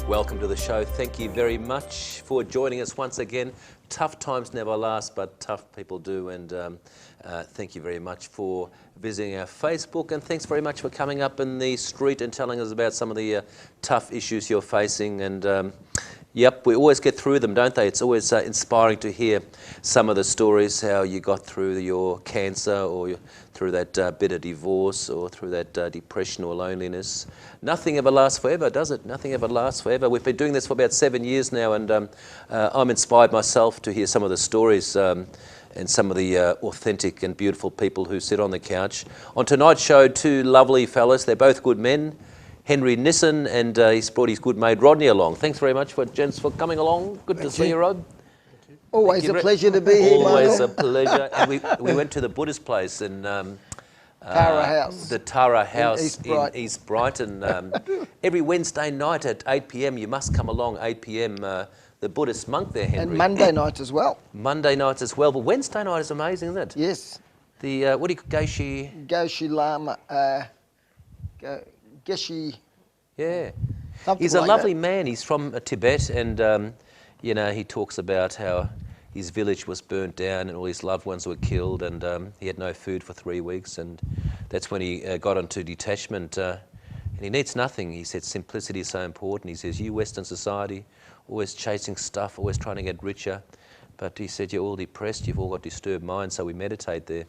Welcome to the show. Thank you very much for joining us once again. Tough times never last, but tough people do. And thank you very much for visiting our Facebook. And thanks very much for coming up in the street and telling us about some of the tough issues you're facing. And yep, we always get through them, don't they? It's always inspiring to hear some of the stories, how you got through your cancer or through that bitter divorce or through that depression or loneliness. Nothing ever lasts forever, does it? Nothing ever lasts forever. We've been doing this for about 7 years now, and I'm inspired myself to hear some of the stories and some of the authentic and beautiful people who sit on the couch. On tonight's show, two lovely fellas. They're both good men. Henry Nissen, and he's brought his good mate Rodney along. Thanks very much, gents, for coming along. Good to see you, Rod. Always a pleasure to be here, Always a pleasure. And we went to the Buddhist place in Tara House. The Tara House in East Brighton. Every Wednesday night at 8 p.m. you must come along. 8 p.m. The Buddhist monk there, Henry. And Monday nights as well. Monday nights as well, but Wednesday night is amazing, isn't it? Yes. The what do you Geshe Lama. Geshe. Yeah. Something He's a like lovely that. man. He's from Tibet, and you know, he talks about how his village was burnt down and all his loved ones were killed, and he had no food for 3 weeks, and that's when he got onto detachment. And he needs nothing. He said simplicity is so important. He says, you Western society, always chasing stuff, always trying to get richer. But he said, you're all depressed, you've all got disturbed minds, so we meditate there.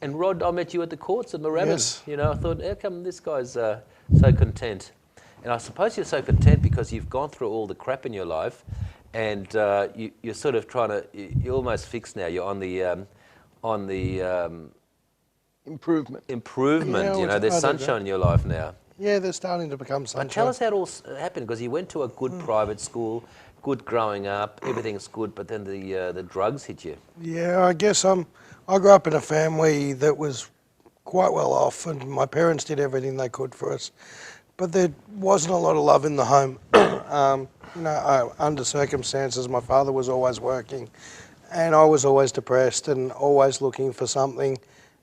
And Rod, I met you at the courts at Moorabbin. Yes. You know, I thought, how come this guy's so content? And I suppose you're so content because you've gone through all the crap in your life, and you're sort of trying to, you're almost fixed now. You're on the Improvement. Yeah, you know, there's sunshine in your life now. Yeah, they're starting to become sunshine. But tell us how it all happened, because you went to a good private school, good growing up, everything's good, but then the drugs hit you. Yeah, I guess I grew up in a family that was quite well off, and my parents did everything they could for us. But there wasn't a lot of love in the home. You know, under circumstances, my father was always working, and I was always depressed and always looking for something.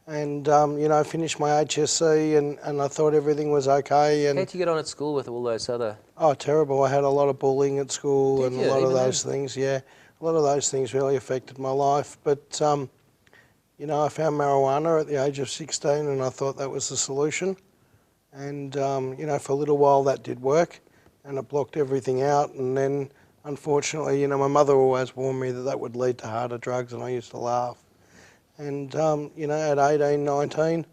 And, you know, I finished my HSC and I thought everything was okay. And How'd you get on at school with all those other... oh, terrible. I had a lot of bullying at school. Did and you? a lot of Even those things, yeah. A lot of those things really affected my life. But, you know, I found marijuana at the age of 16 and I thought that was the solution. And, you know, for a little while that did work and it blocked everything out. And then, unfortunately, you know, my mother always warned me that that would lead to harder drugs, and I used to laugh. And, you know, at 18, 19,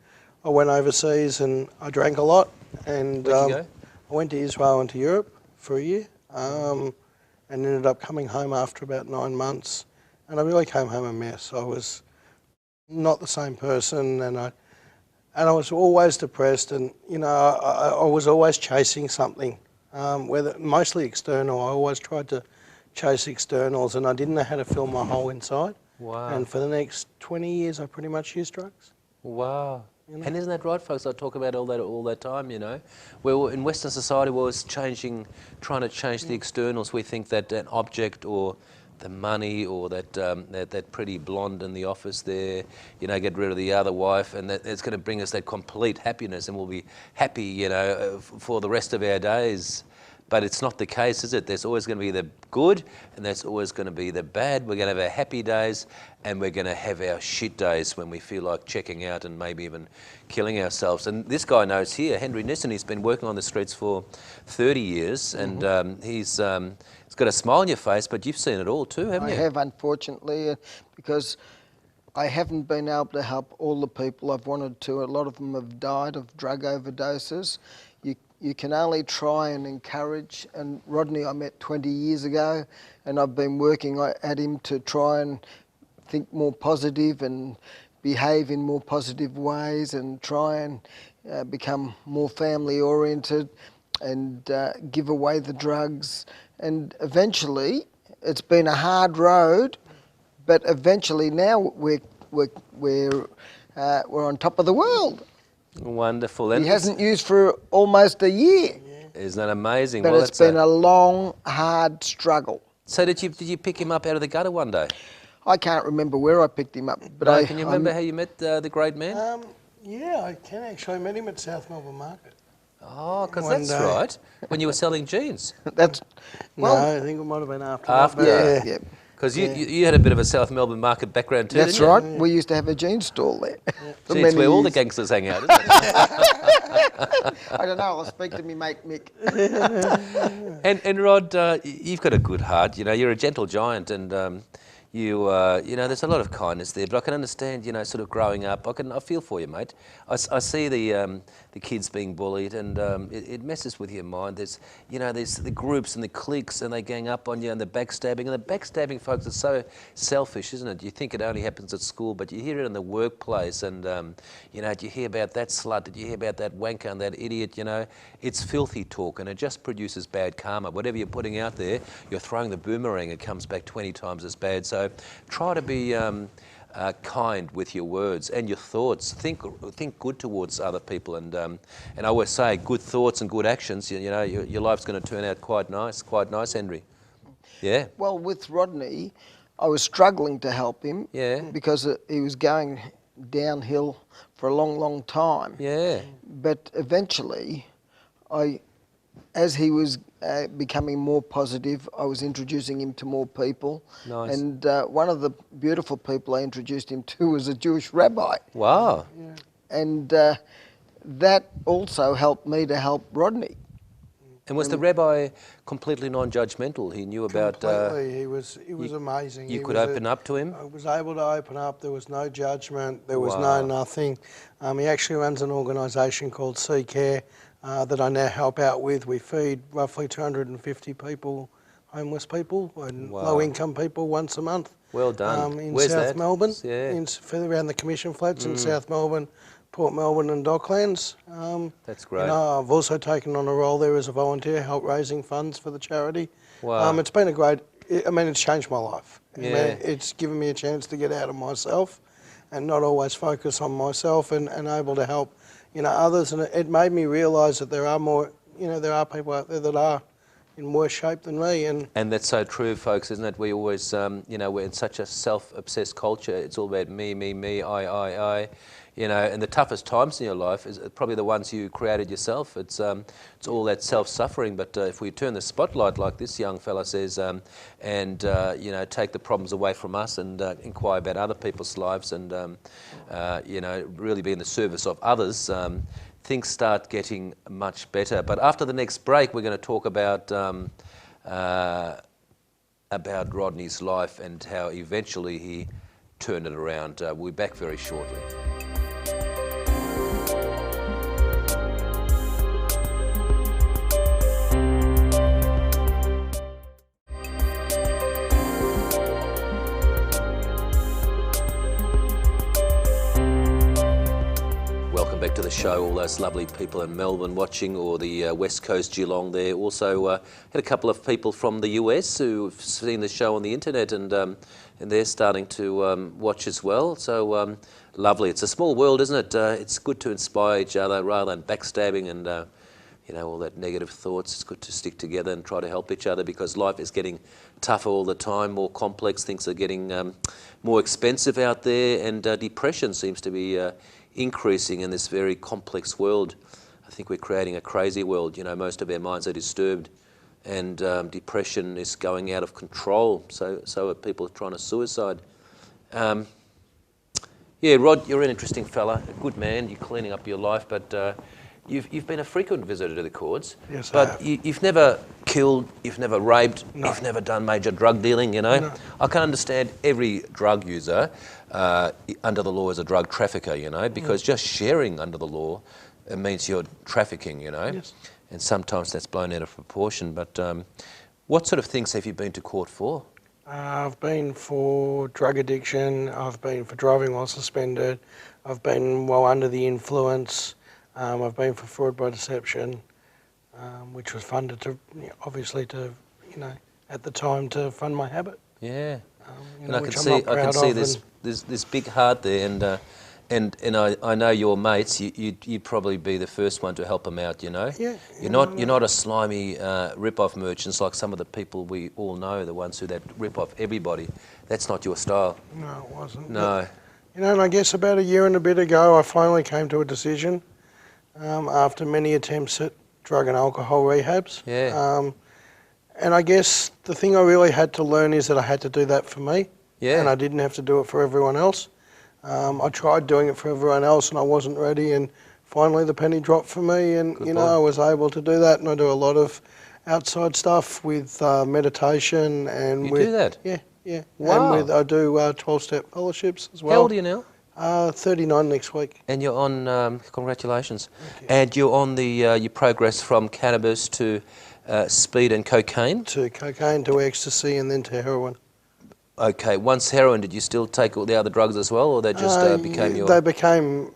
I went overseas and I drank a lot. And Where'd you go? I went to Israel and to Europe for a year, and ended up coming home after about 9 months. And I really came home a mess. I was not the same person, and I was always depressed, and, you know, I was always chasing something, whether mostly external. I always tried to chase externals, and I didn't know how to fill my hole inside. Wow. And for the next 20 years, I pretty much used drugs. Wow. You know? And isn't that right, folks? I talk about all that time, you know. We're in Western society, we're always trying to change the externals. We think that an object or the money or that pretty blonde in the office there, you know, get rid of the other wife, and that it's going to bring us that complete happiness, and we'll be happy, you know, for the rest of our days. But it's not the case, is it? There's always going to be the good, and there's always going to be the bad. We're going to have our happy days, and we're going to have our shit days when we feel like checking out and maybe even killing ourselves. And this guy knows here, Henry Nissen, he's been working on the streets for 30 years, and he's got a smile on your face, but you've seen it all too, haven't you? I have, unfortunately, because I haven't been able to help all the people I've wanted to. A lot of them have died of drug overdoses. You can only try and encourage, and Rodney I met 20 years ago, and I've been working at him to try and think more positive and behave in more positive ways and try and become more family oriented and give away the drugs. And eventually, it's been a hard road, but eventually now we're on top of the world. Wonderful. He hasn't used for almost a year. Isn't that amazing? But well, it's been a long, hard struggle. So did you pick him up out of the gutter one day? I can't remember where I picked him up. But No, can you remember how you met the great man? Yeah, I can actually. I met him at South Melbourne Market. Oh, because One that's day. right. When you were selling jeans. That's No, well, I think it might have been after. After. That, but yeah. Because Yeah. you had a bit of a South Melbourne market background too, That's didn't you? right. We used to have a jean stall there for Gee, it's many where all the years. gangsters hang out, isn't it? I don't know. I'll speak to me mate Mick. And Rod, you've got a good heart. You know, you're a gentle giant, and you know, there's a lot of kindness there. But I can understand, you know, sort of growing up. I feel for you, mate. I see the kids being bullied, and it messes with your mind. There's, you know, there's the groups and the cliques, and they gang up on you, and the backstabbing. And the backstabbing, folks, is so selfish, isn't it? You think it only happens at school, but you hear it in the workplace, and you know, you hear about that slut, did you hear about that wanker and that idiot? You know, it's filthy talk, and it just produces bad karma. Whatever you're putting out there, you're throwing the boomerang. It comes back 20 times as bad. So try to be kind with your words and your thoughts. Think good towards other people, and I always say, good thoughts and good actions. You know, your life's going to turn out quite nice, Henry. Yeah. Well, with Rodney, I was struggling to help him. Yeah. Because he was going downhill for a long, long time. Yeah. But eventually, as he was becoming more positive, I was introducing him to more people. Nice. And one of the beautiful people I introduced him to was a Jewish rabbi. Wow. And that also helped me to help Rodney. And was the rabbi completely non-judgmental? He knew about. Completely. He was amazing. You He could was open up to him. I was able to open up. There was no judgment. There was Wow. no nothing. He actually runs an organisation called Sea Care that I now help out with. We feed roughly 250 people, homeless people and Wow. low-income people once a month. Well done. In Where's South that? Melbourne, Yeah. around the Commission Flats in South Melbourne, Port Melbourne and Docklands. That's great. You know, I've also taken on a role there as a volunteer, help raising funds for the charity. Wow. It's been a great, it's changed my life. Yeah. It's given me a chance to get out of myself and not always focus on myself and able to help, you know, others. And it made me realise that there are more, you know, there are people out there that are in worse shape than me. And that's so true, folks, isn't it? We always, you know, we're in such a self-obsessed culture. It's all about me, I. You know, and the toughest times in your life is probably the ones you created yourself. It's all that self-suffering. But if we turn the spotlight, like this young fella says, and you know, take the problems away from us and inquire about other people's lives, and you know, really be in the service of others, things start getting much better. But after the next break, we're going to talk about Rodney's life and how eventually he turned it around. We'll be back very shortly. Welcome back to the show, all those lovely people in Melbourne watching, or the West Coast, Geelong there. Also had a couple of people from the US who've seen the show on the internet, and they're starting to watch as well. So lovely. It's a small world, isn't it? It's good to inspire each other rather than backstabbing and you know, all that negative thoughts. It's good to stick together and try to help each other, because life is getting tougher all the time, more complex. Things are getting more expensive out there, and depression seems to be increasing in this very complex world. I think we're creating a crazy world. You know, most of our minds are disturbed, and depression is going out of control. So are people trying to suicide. Yeah, Rod, you're an interesting fella, a good man. You're cleaning up your life, but you've been a frequent visitor to the courts. Yes, I but have. You've never killed, you've never raped, No. you've never done major drug dealing. You know, No. I can understand every drug user under the law is a drug trafficker. You know, because just sharing under the law it means you're trafficking. You know, Yes. and sometimes that's blown out of proportion. But what sort of things have you been to court for? I've been for drug addiction, I've been for driving while suspended, I've been while under the influence, I've been for fraud by deception, which was funded to, obviously to, you know, at the time to fund my habit. Yeah. You And know, I can which I'm see, not I can proud see of, this big heart there, and I know your mates. You'd probably be the first one to help them out. You know. Yeah. You're not a slimy rip-off merchants like some of the people we all know, the ones that rip off everybody. That's not your style. No, it wasn't. No. But, you know, and I guess about a year and a bit ago, I finally came to a decision after many attempts at drug and alcohol rehabs. Yeah. And I guess the thing I really had to learn is that I had to do that for me. Yeah. And I didn't have to do it for everyone else. I tried doing it for everyone else and I wasn't ready, and finally the penny dropped for me, and Good you boy. know, I was able to do that, and I do a lot of outside stuff with meditation and You with do that? yeah, yeah. Wow. And I do 12-step fellowships as well. How old are you now? 39 next week. And you're on, congratulations. Thank you. And you're on you progress from cannabis to speed and cocaine? To cocaine, to ecstasy, and then to heroin. Okay, once heroin, did you still take all the other drugs as well, or they just became your... They became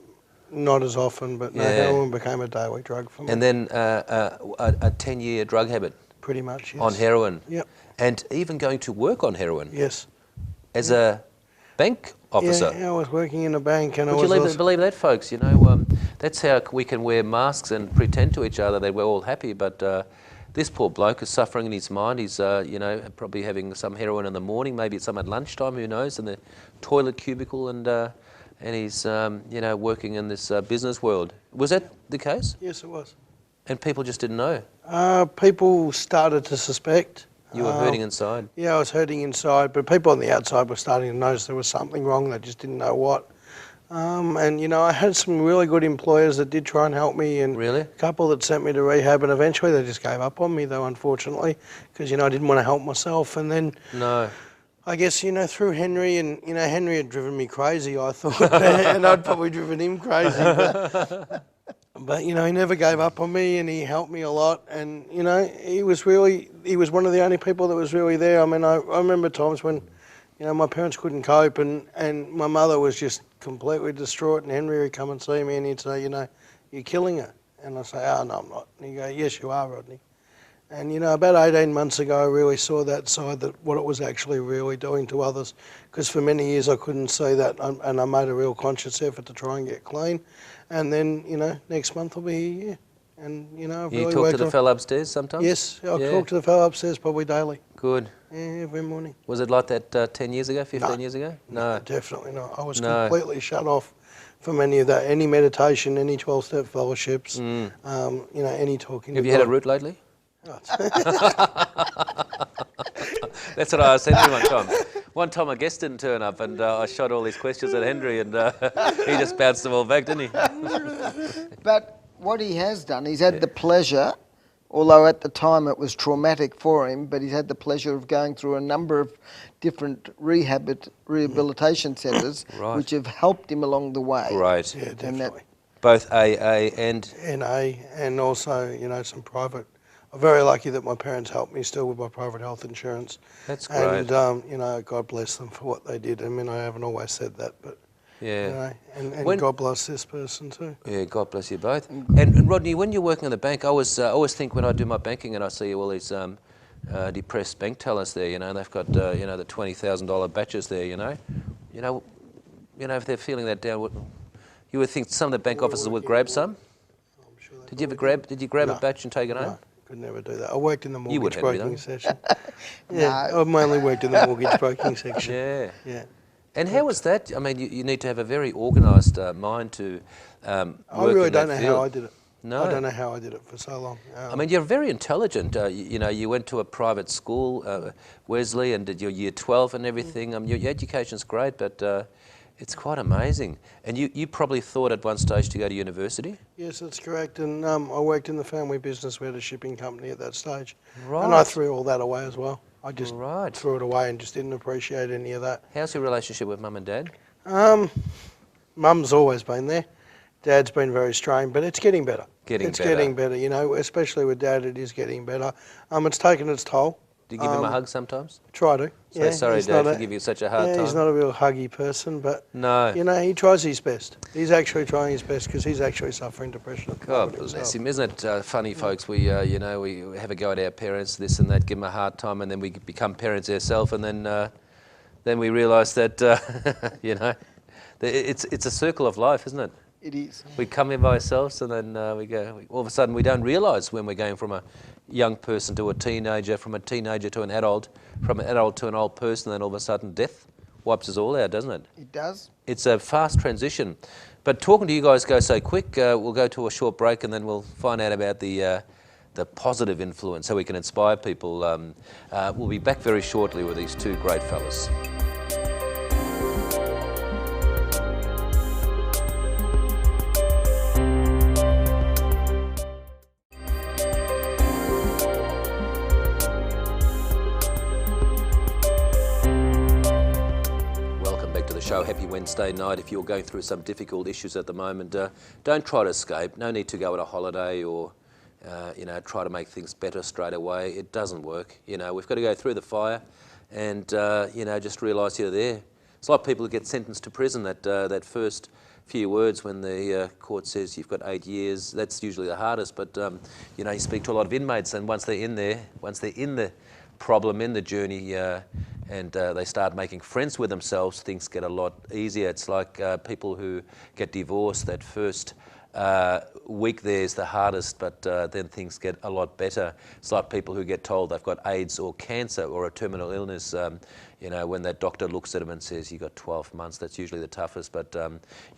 not as often, but no, Yeah. heroin became a daily drug for me. And then a 10-year drug habit Pretty much, yes. on heroin? Yep. And even going to work on heroin? Yes. As a bank officer? Yeah, I was working in a bank, and Would you believe that, folks? You know, that's how we can wear masks and pretend to each other that we're all happy, but this poor bloke is suffering in his mind. He's, you know, probably having some heroin in the morning, maybe it's some at lunchtime, who knows, in the toilet cubicle, and he's, you know, working in this business world. Was that the case? Yes, it was. And people just didn't know? People started to suspect. You were hurting inside? Yeah, I was hurting inside, but people on the outside were starting to notice there was something wrong. They just didn't know what. And, you know, I had some really good employers that did try and help me, and Really? a couple that sent me to rehab, and eventually they just gave up on me, though, unfortunately, because, you know, I didn't want to help myself. And then No. I guess, you know, through Henry, and, you know, Henry had driven me crazy, I thought, and I'd probably driven him crazy. But, you know, he never gave up on me, and he helped me a lot. And, you know, he was one of the only people that was really there. I mean, I remember times when, you know, my parents couldn't cope, and my mother was just completely distraught, and Henry would come and see me, and he'd say, you know, you're killing her. And I'd say, oh, no, I'm not. And he'd go, yes, you are, Rodney. And, you know, about 18 months ago, I really saw that side, that what it was actually really doing to others. Because for many years I couldn't see that, and I made a real conscious effort to try and get clean. And then, you know, next month I'll be here. And, you know, I've You really talk worked to the on... fellow upstairs sometimes? Yes, I Yeah. talk to the fellow upstairs probably daily. Good. Yeah, every morning. Was it like that 10 years ago, 15 No. years ago? No, definitely not. I was No. completely shut off from any of that, any meditation, any 12-step fellowships, you know, any talking. Have to you had a God. root lately? Oh, That's what I asked Henry one time. One time a guest didn't turn up, and I shot all these questions at Henry, and he just bounced them all back, didn't he? But what he has done, he's had the pleasure, although at the time it was traumatic for him, but he's had the pleasure of going through a number of different rehabilitation centres, Right. which have helped him along the way. Right. yeah, And that, definitely. Both AA and... NA, and also, you know, some private. I'm very lucky that my parents helped me still with my private health insurance. That's great. And, you know, God bless them for what they did. I mean, I haven't always said that, but, Yeah. you know, and When- God bless this person too. Yeah, God bless you both. And Rodney, when you're working in the bank, I always think when I do my banking and I see all these depressed bank tellers there, you know, they've got you know, the $20,000 batches there, you know, if they're feeling that down, you would think some of the bank officers would grab some. I'm sure they Did you grab No. a batch and take it home? No, could never do that. I worked in the You would, mortgage Henry, broking though. section. Yeah, No. I've mainly worked in the mortgage broking section. Yeah. Yeah. And how was that? I mean, you need to have a very organised mind to I work really in don't that know field. how I did it. No. I don't know how I did it for so long. I mean, you're very intelligent. You know, you went to a private school, Wesley, and did your year 12 and everything. Your education's great, but it's quite amazing. And you probably thought at one stage to go to university? Yes, that's correct. And I worked in the family business. We had a shipping company at that stage. Right. And I threw all that away as well. I just Right. threw it away and just didn't appreciate any of that. How's your relationship with Mum and Dad? Mum's always been there. Dad's been very strained, but it's getting better. Getting better. Getting better, you know, especially with Dad, it is getting better. It's taken its toll. Do you give him a hug sometimes? Try to. Say, sorry, he's Dad, not for giving you such a hard yeah, time. he's not a real huggy person, but, No. you know, he tries his best. He's actually trying his best because he's actually suffering depression at the God moment bless himself. him. Isn't it funny, folks? We, you know, we have a go at our parents, this and that, give them a hard time, and then we become parents ourselves, and then we realise that, you know, it's a circle of life, isn't it? it is. We come in by ourselves, and then all of a sudden we don't realise when we're going from a young person to a teenager, from a teenager to an adult, from an adult to an old person, then all of a sudden death wipes us all out, doesn't it? It does. It's a fast transition. But talking to you guys goes so quick, we'll go to a short break and then we'll find out about the the positive influence, so we can inspire people. We'll be back very shortly with these two great fellas. Show. Happy Wednesday night. If you're going through some difficult issues at the moment, don't try to escape. No need to go on a holiday or try to make things better straight away. It doesn't work. We've got to go through the fire and just realise you're there. It's like people who get sentenced to prison. That first few words when the court says you've got 8 years, that's usually the hardest. But you speak to a lot of inmates, and once they're in the problem, in the journey, and they start making friends with themselves, things get a lot easier. It's like people who get divorced. That first week there is the hardest, but then things get a lot better. It's like people who get told they've got AIDS or cancer or a terminal illness. When that doctor looks at them and says, you've got 12 months, that's usually the toughest. But,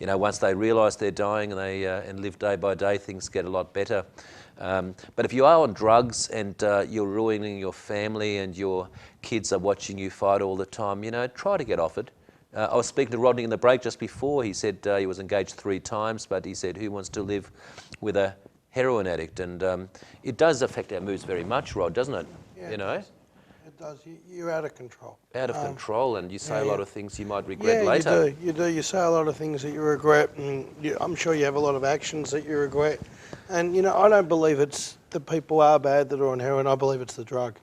once they realise they're dying and live day by day, things get a lot better. But if you are on drugs and you're ruining your family and your kids are watching you fight all the time, try to get off it. I was speaking to Rodney in the break just before. He said he was engaged 3 times, but he said, who wants to live with a heroin addict? And it does affect our moods very much, Rod, doesn't it? Yeah, it does. You're out of control. Out of control, and you say a lot of things you might regret later. You do. You say a lot of things that you regret, and I'm sure you have a lot of actions that you regret. And, I don't believe it's the people are bad that are on heroin. I believe it's the drug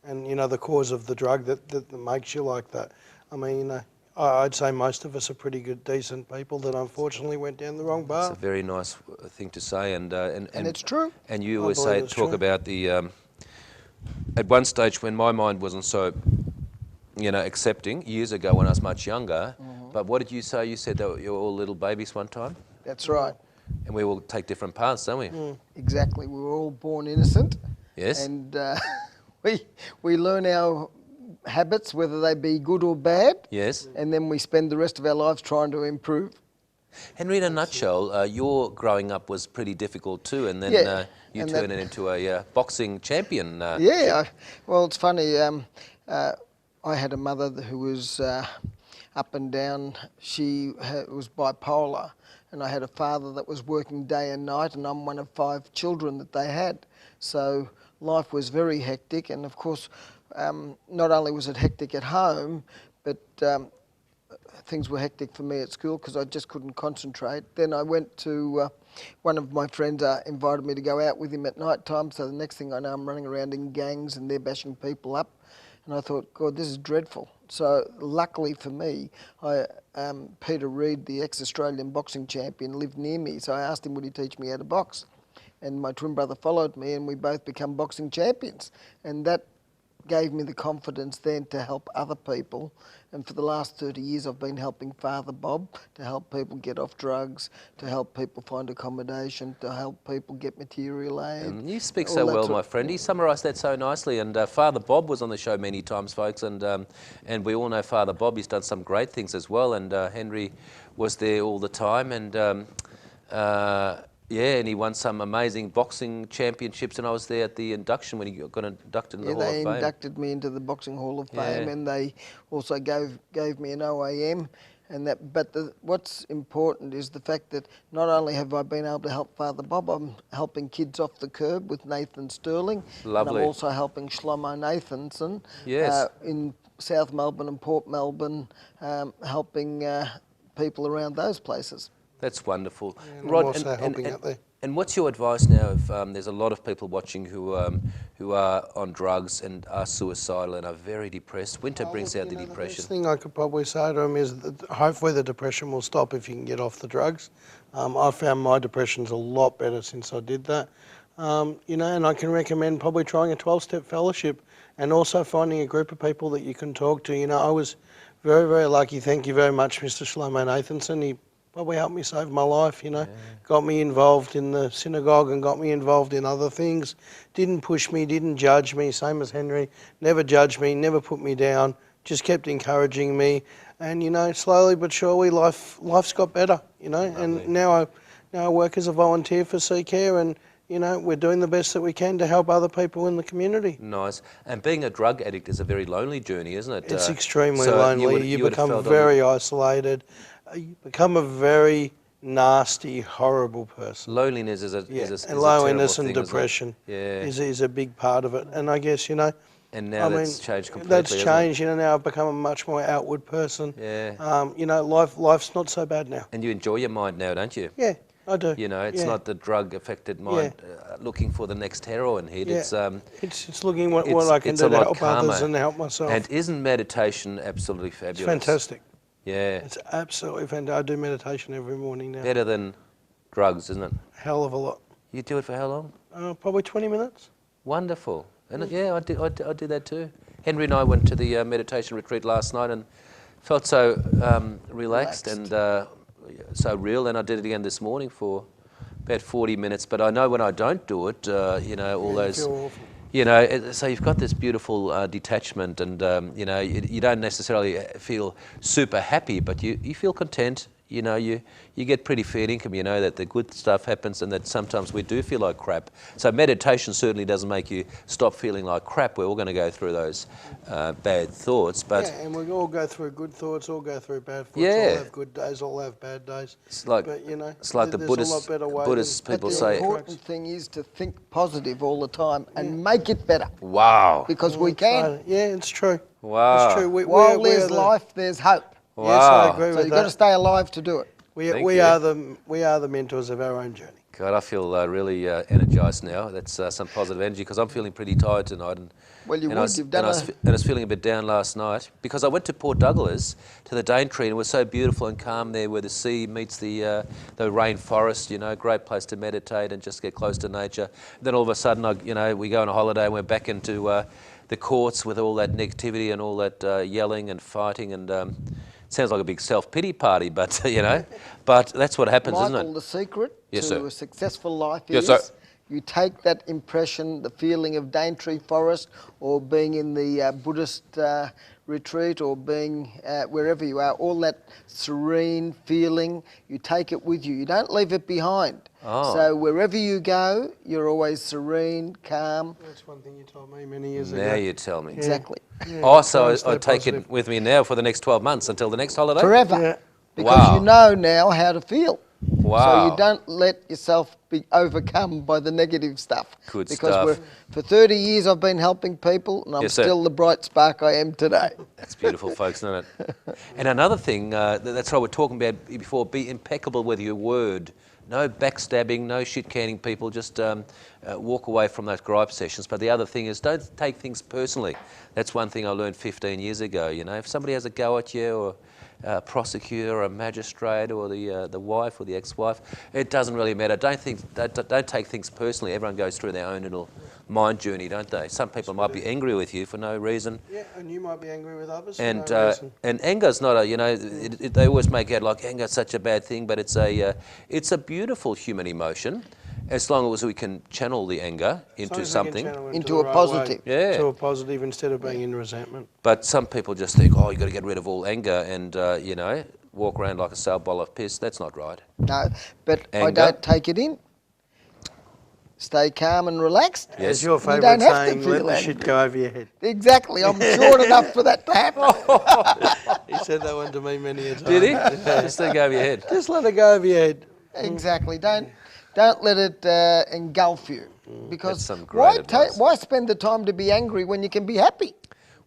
and, the cause of the drug that makes you like that. I mean, I'd say most of us are pretty good, decent people that unfortunately went down the wrong path. It's a very nice thing to say. And it's true. And you always talk about the... at one stage when my mind wasn't so, accepting, years ago when I was much younger, but what did you say? You said that you were all little babies one time? That's right. And we all take different paths, don't we? Exactly. We were all born innocent. Yes. And we learn our habits, whether they be good or bad. Yes. And then we spend the rest of our lives trying to improve. Henry, in a nutshell, your growing up was pretty difficult too, and then you turned it into a boxing champion. Well, it's funny. I had a mother who was up and down. She was bipolar, and I had a father that was working day and night, and I'm one of 5 children that they had. So life was very hectic, and of course, not only was it hectic at home, but things were hectic for me at school because I just couldn't concentrate. Then I went to, one of my friends invited me to go out with him at night time, so the next thing I know I'm running around in gangs and they're bashing people up. And I thought, God, this is dreadful. So luckily for me, Peter Reid, the ex-Australian boxing champion, lived near me, so I asked him would he teach me how to box. And my twin brother followed me and we both become boxing champions. And that gave me the confidence then to help other people. And for the last 30 years I've been helping Father Bob to help people get off drugs, to help people find accommodation, to help people get material aid. You speak so well, my friend. He summarised that so nicely. And Father Bob was on the show many times, folks, and we all know Father Bob. He's done some great things as well, and Henry was there all the time, and and he won some amazing boxing championships, and I was there at the induction when he got inducted into the Hall of Fame. They inducted me into the Boxing Hall of Fame, and they also gave me an OAM. And that, but what's important is the fact that not only have I been able to help Father Bob, I'm helping kids off the curb with Nathan Sterling. Lovely. And I'm also helping Shlomo Nathanson in South Melbourne and Port Melbourne, helping people around those places. That's wonderful. Yeah, Rod, also helping out there. And what's your advice now if there's a lot of people watching who are on drugs and are suicidal and are very depressed? Winter brings out the depression. The best thing I could probably say to them is that hopefully the depression will stop if you can get off the drugs. I found my depression's a lot better since I did that. And I can recommend probably trying a 12-step fellowship and also finding a group of people that you can talk to. I was very, very lucky. Thank you very much, Mr. Shlomo Nathanson. He probably helped me save my life, got me involved in the synagogue and got me involved in other things. Didn't push me, didn't judge me, same as Henry. Never judged me, never put me down, just kept encouraging me. And, slowly but surely life's got better, and now I work as a volunteer for Sea Care and, you know, we're doing the best that we can to help other people in the community. Nice. And being a drug addict is a very lonely journey, isn't it? It's extremely so lonely. You would have become felt very isolated. You become a very nasty, horrible person. loneliness is a Yeah, is a and is loneliness a and terrible thing, depression isn't it? is a big part of it. And I guess, you know, And now I that's mean, changed completely. that's hasn't it? changed. You know, now I've become a much more outward person. Yeah. You know, life's not so bad now. And you enjoy your mind now, don't you? Yeah, I do. You know, it's Yeah. not the drug-affected mind looking for the next heroin hit. Yeah. It's looking what I can it's do a to lot help calmer. others and help myself. And isn't meditation absolutely It's fabulous? fantastic. Yeah. It's absolutely fantastic. I do meditation every morning now. Better than drugs, isn't it? Hell of a lot. You do it for how long? Probably 20 minutes. Wonderful. And yeah, I do that too. Henry and I went to the meditation retreat last night and felt so relaxed and so real. And I did it again this morning for about 40 minutes. But I know when I don't do it, you know, all those... You feel awful. You know, so you've got this beautiful detachment and, you know, you don't necessarily feel super happy, but you feel content. You know, you get pretty fair income, you know, that the good stuff happens and that sometimes we do feel like crap. So meditation certainly doesn't make you stop feeling like crap. We're all going to go through those bad thoughts. But yeah, and we all go through good thoughts, all go through bad thoughts, Yeah. all have good days, all have bad days. it's like, But, you know, it's like the there's a lot better way Buddhist than- people But the say, important thing is to think positive all the time and make it better, wow, because we can. Yeah, it's true. wow. It's true. While there's life, there's hope. Yes, I Wow. agree So with you've got to that. stay alive to do it. Thank We you. are the mentors of our own journey. God, I feel really energised now. That's some positive energy because I'm feeling pretty tired tonight. And, Well, you and I would. was, You've done and I was feeling a bit down last night because I went to Port Douglas to the Daintree and it was so beautiful and calm there where the sea meets the rainforest, you know, great place to meditate and just get close to nature. Then all of a sudden, we go on a holiday and we're back into the courts with all that negativity and all that yelling and fighting and sounds like a big self-pity party, but, you know, but that's what happens, Michael, isn't it? the secret Yes, to sir. a successful life Yes, is sir. you take that impression, the feeling of Daintree Forest or being in the Buddhist retreat or being wherever you are, all that serene feeling, you take it with you. You don't leave it behind. Oh. So wherever you go, you're always serene, calm. That's one thing you told me many years ago. Now you tell me. Exactly. Yeah, Oh, so try and stay I take positive. it with me now for the next 12 months until the next holiday? Forever. Yeah. Because Wow. you know now how to feel. Wow. So you don't let yourself be overcome by the negative stuff. Good because stuff. For 30 years I've been helping people and I'm Yes, sir. still the bright spark I am today. That's beautiful, folks, isn't it? And another thing, that's what we're talking about before, be impeccable with your word. No backstabbing, no shit-canning people, just walk away from those gripe sessions. But the other thing is don't take things personally. That's one thing I learned 15 years ago, you know. If somebody has a go at you or a prosecutor or a magistrate or the wife or the ex-wife, it doesn't really matter. Don't take things personally. Everyone goes through their own little mind journey, don't they? Some people might be angry with you for no reason. Yeah, and you might be angry with others And for no reason. and anger's not a, you know, they always make out like anger's such a bad thing, but it's a beautiful human emotion, as long as we can channel the anger As long into as we can something. channel Into the a right positive. way, Yeah. To a positive instead of being in resentment. But some people just think, oh, you've got to get rid of all anger and, you know, walk around like a sour bowl of piss. That's not right. No, but I Anger. don't take it in. Stay calm and relaxed. Yes. As your You favourite don't have to saying, let feel the angry. shit go over your head. Exactly. I'm short enough for that to happen. He said that one to me many a time. Did he? Just let go of your head. Just let it go over your head. Exactly. Don't let it engulf you. Because That's some great advice. why spend the time to be angry when you can be happy?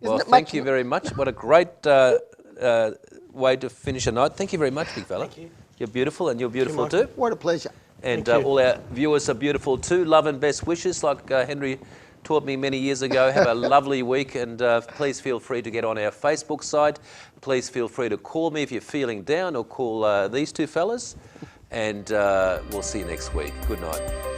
Well, Isn't it thank much you very much. What a great way to finish a night. Thank you very much, big fella. Thank you. You're beautiful and you're beautiful Michael. too. What a pleasure. And Thank you. all our viewers are beautiful too. Love and best wishes, like Henry taught me many years ago. Have a lovely week, and please feel free to get on our Facebook site. Please feel free to call me if you're feeling down, or call these two fellas. And we'll see you next week. Good night.